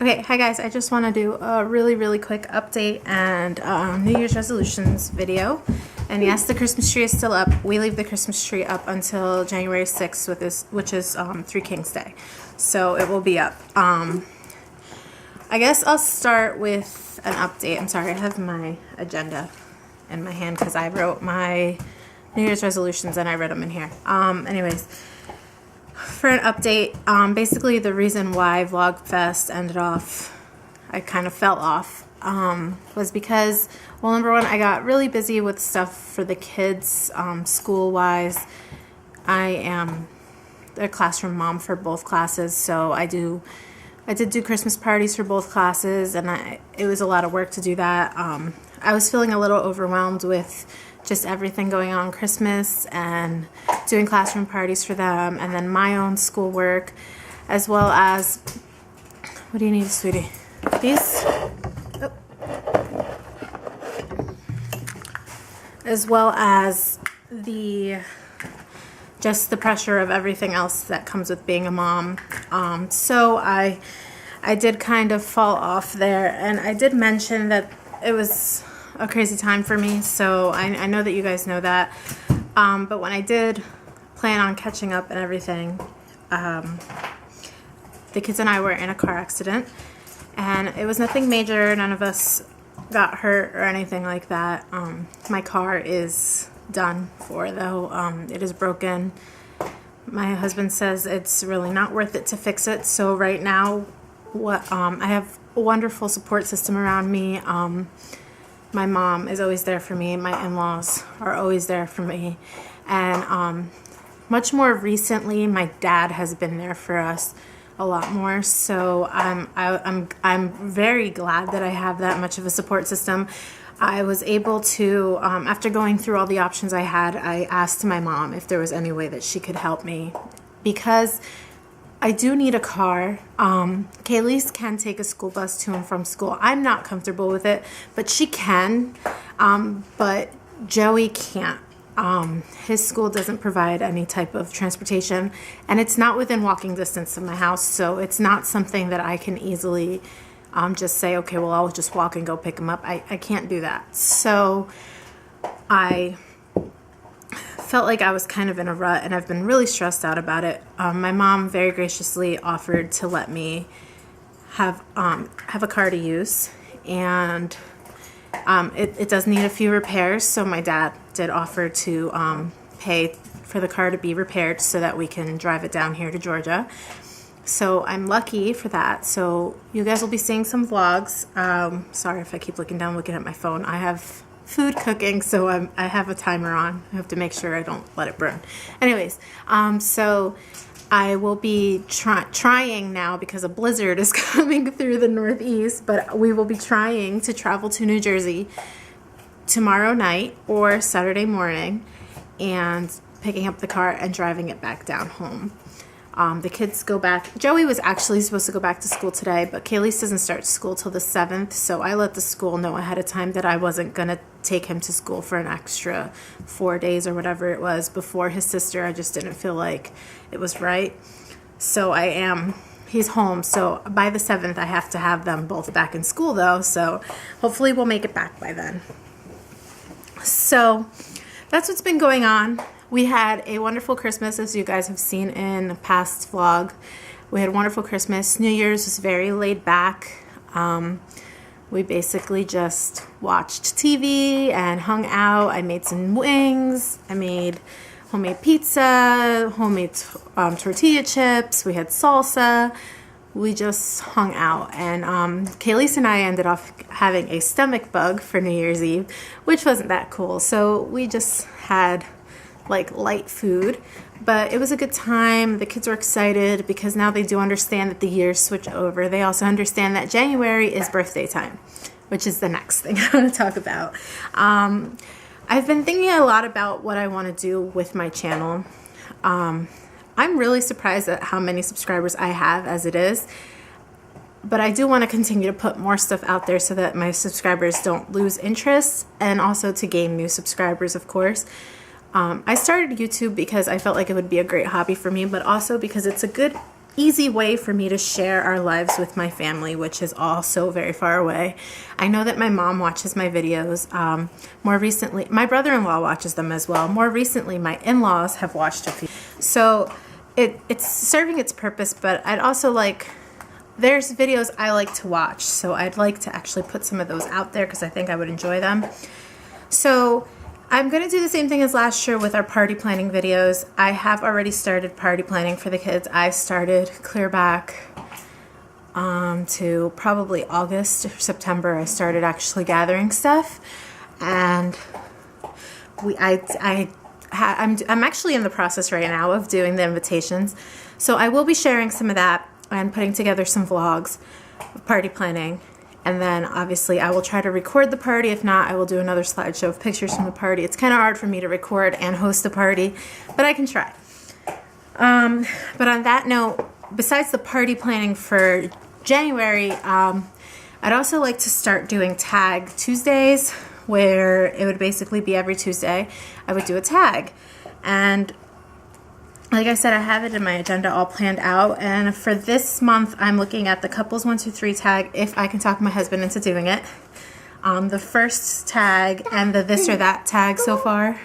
Okay, hi guys, I just want to do a really quick update and New Year's resolutions video. And yes, the Christmas tree is still up. We leave the Christmas tree up until January 6th, which is Three Kings Day. So it will be up. I guess I'll start with an update. I'm sorry, I have my agenda in my hand because I wrote my New Year's resolutions and I read them in here. Anyways, for an update, basically the reason why Vlogfest ended off, I kind of fell off, was because, well, number one, I got really busy with stuff for the kids, school-wise. I am a classroom mom for both classes, so I did do Christmas parties for both classes, and it was a lot of work to do that. I was feeling a little overwhelmed with just everything going on Christmas and doing classroom parties for them, and then my own schoolwork, as well as, what do you need, sweetie? These? Oh. As well as just the pressure of everything else that comes with being a mom. So I did kind of fall off there, and I did mention that it was a crazy time for me, so I know that you guys know that, but when I did plan on catching up and everything, the kids and I were in a car accident, and it was nothing major. None of us got hurt or anything like that. My car is done for, though. It is broken. My husband says it's really not worth it to fix it, so right now I have a wonderful support system around me. My mom is always there for me. My in-laws are always there for me. And much more recently, my dad has been there for us a lot more. So I'm very glad that I have that much of a support system. I was able to, after going through all the options I had, I asked my mom if there was any way that she could help me, because I do need a car. Kaylee's can take a school bus to and from school. I'm not comfortable with it, but she can. But Joey can't. His school doesn't provide any type of transportation, and it's not within walking distance of my house, so it's not something that I can easily just say, okay, well, I'll just walk and go pick him up. I can't do that. So I felt like I was kind of in a rut, and I've been really stressed out about it. My mom very graciously offered to let me have a car to use, and it does need a few repairs, so my dad did offer to pay for the car to be repaired so that we can drive it down here to Georgia. So I'm lucky for that. So you guys will be seeing some vlogs. Sorry if I keep looking down looking at my phone. I have food cooking, so I have a timer on. I have to make sure I don't let it burn. Anyways, so I will be trying now, because a blizzard is coming through the Northeast, but we will be trying to travel to New Jersey tomorrow night or Saturday morning and picking up the car and driving it back down home. The kids go back. Joey was actually supposed to go back to school today, but Kaylee doesn't start school till the 7th, so I let the school know ahead of time that I wasn't going to take him to school for an extra 4 days or whatever it was before his sister. I just didn't feel like it was right. So he's home, so by the 7th I have to have them both back in school, though, so hopefully we'll make it back by then. So that's what's been going on. We had a wonderful Christmas, as you guys have seen in a past vlog. We had a wonderful Christmas. New Year's was very laid back. We basically just watched TV and hung out. I made some wings. I made homemade pizza, homemade tortilla chips. We had salsa. We just hung out. And Kaylee and I ended up having a stomach bug for New Year's Eve, which wasn't that cool. So we just had like light food, but it was a good time. The kids were excited because now they do understand that the years switch over. They also understand that January is birthday time, which is the next thing I want to talk about. I've been thinking a lot about what I want to do with my channel. I'm really surprised at how many subscribers I have as it is, but I do want to continue to put more stuff out there so that my subscribers don't lose interest, and also to gain new subscribers, of course. I started YouTube because I felt like it would be a great hobby for me, but also because it's a good easy way for me to share our lives with my family, which is all so very far away. I know that my mom watches my videos. More recently, my brother-in-law watches them as well. More recently, my in-laws have watched a few. So it's serving its purpose, but I'd also like, there's videos I like to watch, so I'd like to actually put some of those out there because I think I would enjoy them. So I'm going to do the same thing as last year with our party planning videos. I have already started party planning for the kids. I started clear back to probably August or September. I started actually gathering stuff, and I'm actually in the process right now of doing the invitations. So I will be sharing some of that and putting together some vlogs of party planning. And then obviously I will try to record the party. If not, I will do another slideshow of pictures from the party. It's kind of hard for me to record and host a party, but I can try. But on that note, besides the party planning for January, I'd also like to start doing tag Tuesdays, where it would basically be every Tuesday I would do a tag. And like I said, I have it in my agenda all planned out, and for this month I'm looking at the couples 1, 2, 3 tag, if I can talk my husband into doing it. The first tag and the this or that tag so far.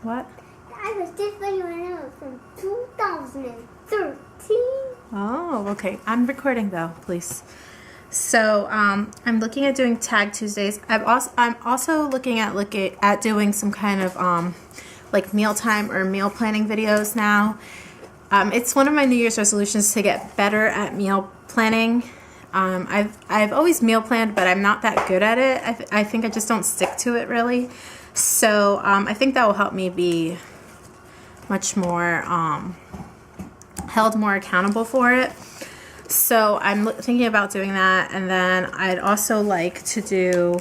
What? I was just thinking when I was from 2013. Oh, okay. I'm recording though, please. So I'm looking at doing tag Tuesdays. I'm also looking at doing some kind of like mealtime or meal planning videos now. It's one of my New Year's resolutions to get better at meal planning. I've always meal planned, but I'm not that good at it. I think I just don't stick to it really. So I think that will help me be much more held more accountable for it. So I'm thinking about doing that, and then I'd also like to do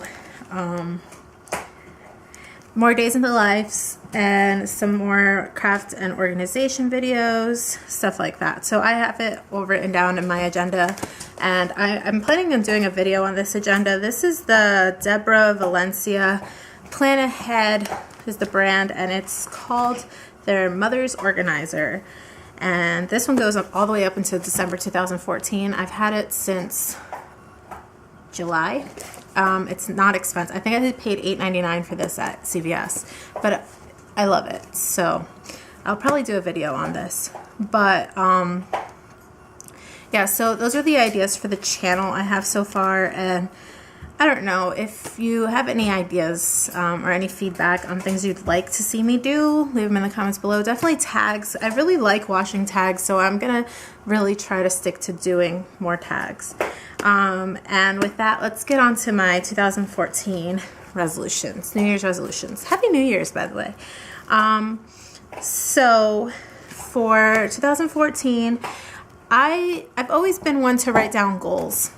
more days in the lives and some more craft and organization videos, stuff like that. So I have it all written down in my agenda, and I'm planning on doing a video on this agenda. This is the Deborah Valencia Plan Ahead is the brand, and it's called their Mother's Organizer. And this one goes up all the way up until December 2014. I've had it since July. It's not expensive. I think I paid $8.99 for this at CVS, but I love it. So I'll probably do a video on this. But yeah, so those are the ideas for the channel I have so far, and I don't know if you have any ideas or any feedback on things you'd like to see me do, leave them in the comments below. Definitely tags. I really like washing tags, so I'm gonna really try to stick to doing more tags. And with that, let's get on to my 2014 resolutions, New Year's resolutions. Happy New Year's, by the way. So for 2014, I've always been one to write down goals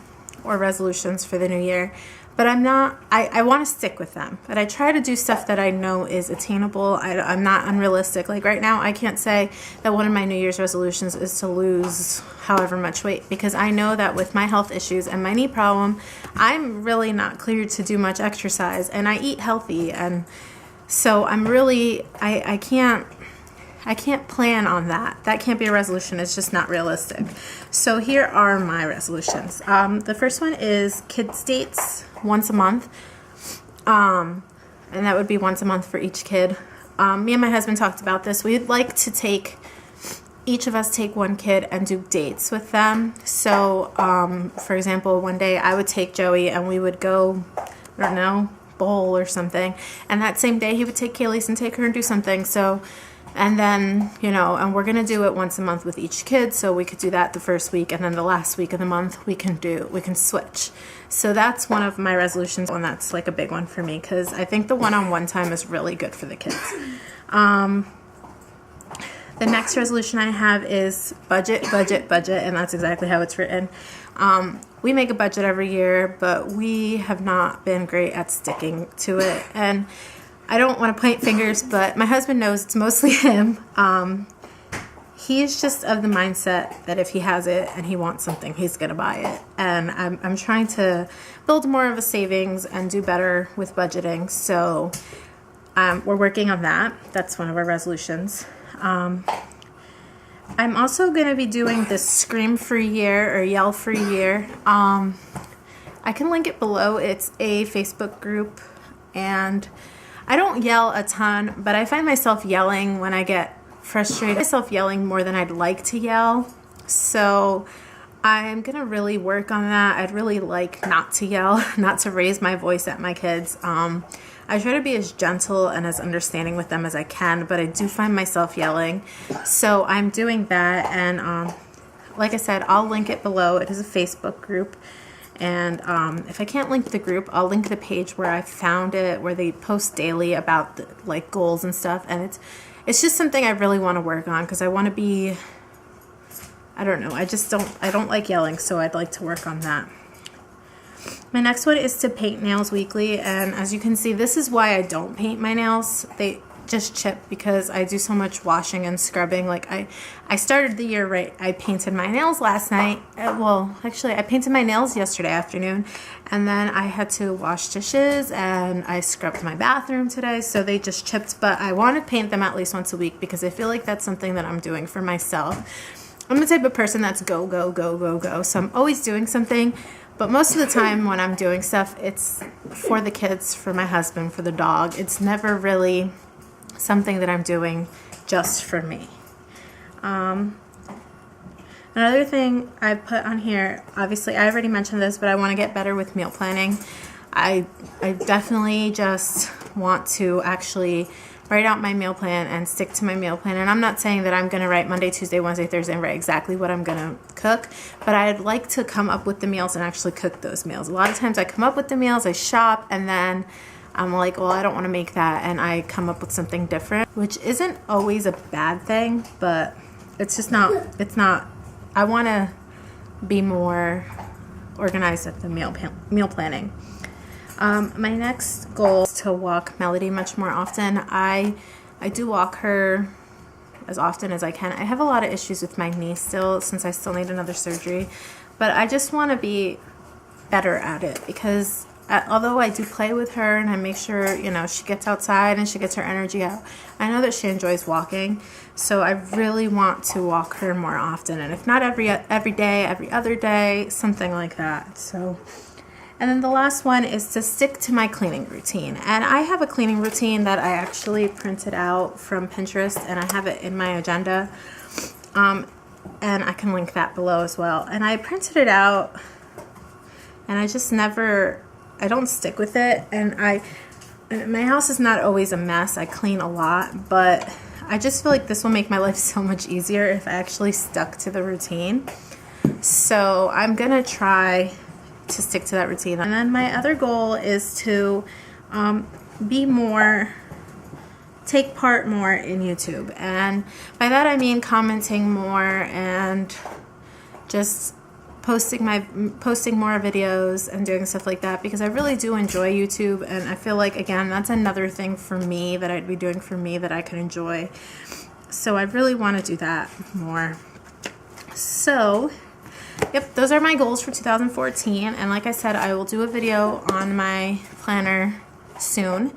or resolutions for the new year, but I want to stick with them, but I try to do stuff that I know is attainable. I'm not unrealistic. Like right now, I can't say that one of my New Year's resolutions is to lose however much weight, because I know that with my health issues and my knee problem, I'm really not cleared to do much exercise, and I eat healthy, and so I'm really, I can't plan on that. That can't be a resolution. It's just not realistic. So here are my resolutions. The first one is kids' dates once a month. And that would be once a month for each kid. Me and my husband talked about this. We'd like to each of us take one kid and do dates with them. So, for example, one day I would take Joey and we would go, I don't know, bowl or something. And that same day he would take Kaylee's and take her and do something. So, and then, you know, and we're going to do it once a month with each kid, so we could do that the first week, and then the last week of the month we can switch. So that's one of my resolutions, and that's like a big one for me, because I think the one-on-one time is really good for the kids. The next resolution I have is budget, budget, budget, and that's exactly how it's written. We make a budget every year, but we have not been great at sticking to it, and I don't want to point fingers, but my husband knows it's mostly him. He's just of the mindset that if he has it and he wants something, he's going to buy it. And I'm trying to build more of a savings and do better with budgeting. So we're working on that. That's one of our resolutions. I'm also going to be doing this Scream Free Year or Yell Free Year. I can link it below. It's a Facebook group, and I don't yell a ton, but I find myself yelling when I get frustrated. Myself yelling more than I'd like to yell. So I'm going to really work on that. I'd really like not to yell, not to raise my voice at my kids. I try to be as gentle and as understanding with them as I can, but I do find myself yelling. So I'm doing that, and like I said, I'll link it below. It is a Facebook group, and if I can't link the group, I'll link the page where I found it, where they post daily about the, like, goals and stuff, and it's just something I really want to work on, because I want to be, I don't know, I don't like yelling, so I'd like to work on that. My next one is to paint nails weekly, and as you can see, this is why I don't paint my nails. They just chip because I do so much washing and scrubbing. Like I started the year right. I painted my nails last night. Well, actually, I painted my nails yesterday afternoon, and then I had to wash dishes, and I scrubbed my bathroom today, so they just chipped. But I want to paint them at least once a week because I feel like that's something that I'm doing for myself. I'm the type of person that's go, go, go, go, go. So I'm always doing something. But most of the time when I'm doing stuff, it's for the kids, for my husband, for the dog. It's never really something that I'm doing just for me. Another thing I put on here, obviously I already mentioned this, but I want to get better with meal planning. I definitely just want to actually write out my meal plan and stick to my meal plan. And I'm not saying that I'm going to write Monday, Tuesday, Wednesday, Thursday, and write exactly what I'm going to cook, but I'd like to come up with the meals and actually cook those meals. A lot of times I come up with the meals, I shop, and then I'm like, well, I don't want to make that, and I come up with something different, which isn't always a bad thing, but it's just not, I want to be more organized at the meal planning. My next goal is to walk Melody much more often. I do walk her as often as I can. I have a lot of issues with my knee still, since I still need another surgery, but I just want to be better at it, because although I do play with her and I make sure, you know, she gets outside and she gets her energy out, I know that she enjoys walking, so I really want to walk her more often, and if not every day, every other day, something like that. So. And then the last one is to stick to my cleaning routine. And I have a cleaning routine that I actually printed out from Pinterest, and I have it in my agenda. And I can link that below as well. And I printed it out, and I just never, I don't stick with it. And my house is not always a mess. I clean a lot, but I just feel like this will make my life so much easier if I actually stuck to the routine. So I'm going to try to stick to that routine. And then my other goal is to take part more in YouTube, and by that I mean commenting more and just posting more videos and doing stuff like that, because I really do enjoy YouTube, and I feel like, again, that's another thing for me that I'd be doing for me that I could enjoy. So I really want to do that more. So yep, those are my goals for 2014, and like I said, I will do a video on my planner soon.